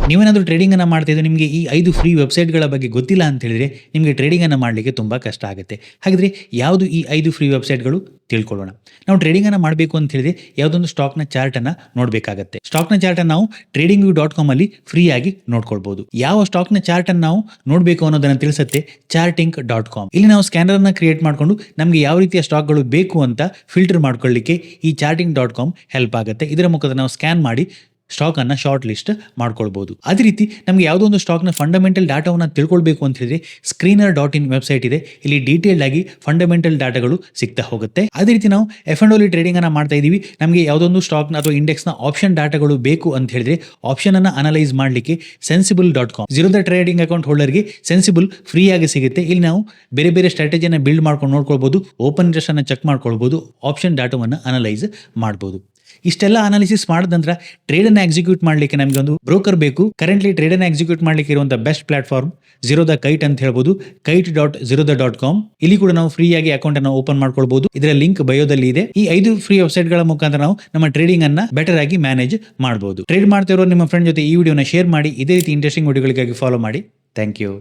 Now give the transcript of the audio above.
ನೀವೇನಾದರೂ ಟ್ರೇಡಿಂಗನ್ನು ಮಾಡ್ತಿದ್ದು ನಿಮಗೆ ಈ 5 ಫ್ರೀ ವೆಬ್ಸೈಟ್ಗಳ ಬಗ್ಗೆ ಗೊತ್ತಿಲ್ಲ ಅಂತ ಹೇಳಿದರೆ ನಿಮಗೆ ಟ್ರೇಡಿಂಗನ್ನು ಮಾಡಲಿಕ್ಕೆ ತುಂಬ ಕಷ್ಟ ಆಗುತ್ತೆ. ಹಾಗಿದ್ರೆ ಯಾವುದು ಈ 5 ಫ್ರೀ ವೆಬ್ಸೈಟ್ಗಳು ತಿಳ್ಕೊಳ್ಳೋಣ. ನಾವು ಟ್ರೇಡಿಂಗನ್ನು ಮಾಡಬೇಕು ಅಂತ ಹೇಳಿದ್ರೆ ಯಾವುದೊಂದು ಸ್ಟಾಕ್ನ ಚಾರ್ಟನ್ನು ನೋಡಬೇಕಾಗತ್ತೆ. ಸ್ಟಾಕ್ನ ಚಾರ್ಟನ್ನು ನಾವು tradingview.com ಅಲ್ಲಿ ಫ್ರೀಯಾಗಿ ನೋಡ್ಕೊಳ್ಬೋದು. ಯಾವ ಸ್ಟಾಕ್ನ ಚಾರ್ಟನ್ನು ನಾವು ನೋಡಬೇಕು ಅನ್ನೋದನ್ನು ತಿಳಿಸುತ್ತೆ charting.com. ಇಲ್ಲಿ ನಾವು ಸ್ಕ್ಯಾನರನ್ನು ಕ್ರಿಯೇಟ್ ಮಾಡಿಕೊಂಡು ನಮಗೆ ಯಾವ ರೀತಿಯ ಸ್ಟಾಕ್ಗಳು ಬೇಕು ಅಂತ ಫಿಲ್ಟರ್ ಮಾಡ್ಕೊಳ್ಳಿಕ್ಕೆ ಈ charting.com ಹೆಲ್ಪ್ ಆಗುತ್ತೆ. ಇದರ ಮುಖಾಂತರ ನಾವು ಸ್ಕ್ಯಾನ್ ಮಾಡಿ ಸ್ಟಾಕನ್ನು ಶಾರ್ಟ್ ಲಿಸ್ಟ್ ಮಾಡ್ಕೊಳ್ಬೋದು. ಅದೇ ರೀತಿ ನಮಗೆ ಯಾವುದೋ ಒಂದು ಸ್ಟಾಕ್ನ ಫಂಡಮೆಂಟಲ್ ಡಾಟಾವನ್ನು ತಿಳ್ಕೊಳ್ಬೇಕು ಅಂತ ಹೇಳಿದ್ರೆ screener.in ವೆಬ್ಸೈಟ್ ಇದೆ. ಇಲ್ಲಿ ಡೀಟೇಲ್ಡ್ ಆಗಿ ಫಂಡಮೆಂಟಲ್ ಡಾಟಾಗಳು ಸಿಗ್ತಾ ಹೋಗುತ್ತೆ. ಅದೇ ರೀತಿ ನಾವು F&O ಟ್ರೇಡಿಂಗ್ ಅನ್ನು ಮಾಡ್ತಾ ಇದೀವಿ. ನಮಗೆ ಯಾವುದೊಂದು ಸ್ಟಾಕ್ನ ಅಥವಾ ಇಂಡೆಕ್ಸ್ನ ಆಪ್ಷನ್ ಡಾಟಾಗಳು ಬೇಕು ಅಂತ ಹೇಳಿದ್ರೆ ಆಪ್ಷನ್ ಅನ್ನು ಅನಲೈಸ್ ಮಾಡಲಿಕ್ಕೆ sensible.com ಝೀರೋದ ಟ್ರೇಡಿಂಗ್ ಅಕೌಂಟ್ ಹೋಲ್ಡರ್ಗೆ ಸೆನ್ಸಿಬಲ್ ಫ್ರೀ ಆಗಿ ಸಿಗುತ್ತೆ. ಇಲ್ಲಿ ನಾವು ಬೇರೆ ಬೇರೆ ಸ್ಟ್ರಾಟಜಿಯನ್ನು ಬಿಲ್ಡ್ ಮಾಡ್ಕೊಂಡು ನೋಡ್ಕೊಳ್ಬೋದು, ಓಪನ್ ಇಂಟ್ರೆಸ್ಟ್ ಅನ್ನು ಚೆಕ್ ಮಾಡ್ಕೊಳ್ಬೋದು, ಆಪ್ಷನ್ ಡಾಟಾವನ್ನು ಅನಲೈಸ್ ಮಾಡ್ಬೋದು. ಇಷ್ಟೆಲ್ಲ ಅನಾಲಿಸಿಸ್ ಮಾಡಿದ ನಂತರ ಟ್ರೇಡನ್ನು ಎಕ್ಸಿಕ್ಯೂಟ್ ಮಾಡಲಿಕ್ಕೆ ನಮಗೆ ಒಂದು ಬ್ರೋಕರ್ ಬೇಕು. ಕರೆಂಟ್ಲಿ ಟ್ರೇಡನ್ನು ಎಕ್ಸಿಕ್ಯೂಟ್ ಮಾಡಲಿಕ್ಕೆ ಇರುವಂಥ ಬೆಸ್ಟ್ ಪ್ಲಾಟ್ಫಾರ್ಮ್ ಝೀರೋದ ಕೈಟ್ ಅಂತ ಹೇಳ್ಬೋದು, kite.zerodha.com. ಇಲ್ಲಿ ಕೂಡ ನಾವು ಫ್ರೀ ಆಗಿ ಅಕೌಂಟ್ ಅನ್ನು ಓಪನ್ ಮಾಡ್ಕೊಳ್ಬಹುದು. ಇದರ ಲಿಂಕ್ ಬಯೋದಲ್ಲಿ ಇದೆ. ಈ 5 ಫ್ರೀ ವೆಬ್ಸೈಟ್ಗಳ ಮುಖಾಂತರ ನಾವು ನಮ್ಮ ಟ್ರೇಡಿಂಗ್ ಅನ್ನ ಬೆಟರ್ ಆಗಿ ಮ್ಯಾನೇಜ್ ಮಾಡಬಹುದು. ಟ್ರೇಡ್ ಮಾಡ್ತಿರೋ ನಿಮ್ಮ ಫ್ರೆಂಡ್ ಜೊತೆ ಈ ವಿಡಿಯೋನ ಶೇರ್ ಮಾಡಿ. ಇದೇ ರೀತಿ ಇಂಟ್ರೆಸ್ಟಿಂಗ್ ವಿಡಿಯೋಗಳಿಗಾಗಿ ಫಾಲೋ ಮಾಡಿ. Thank you.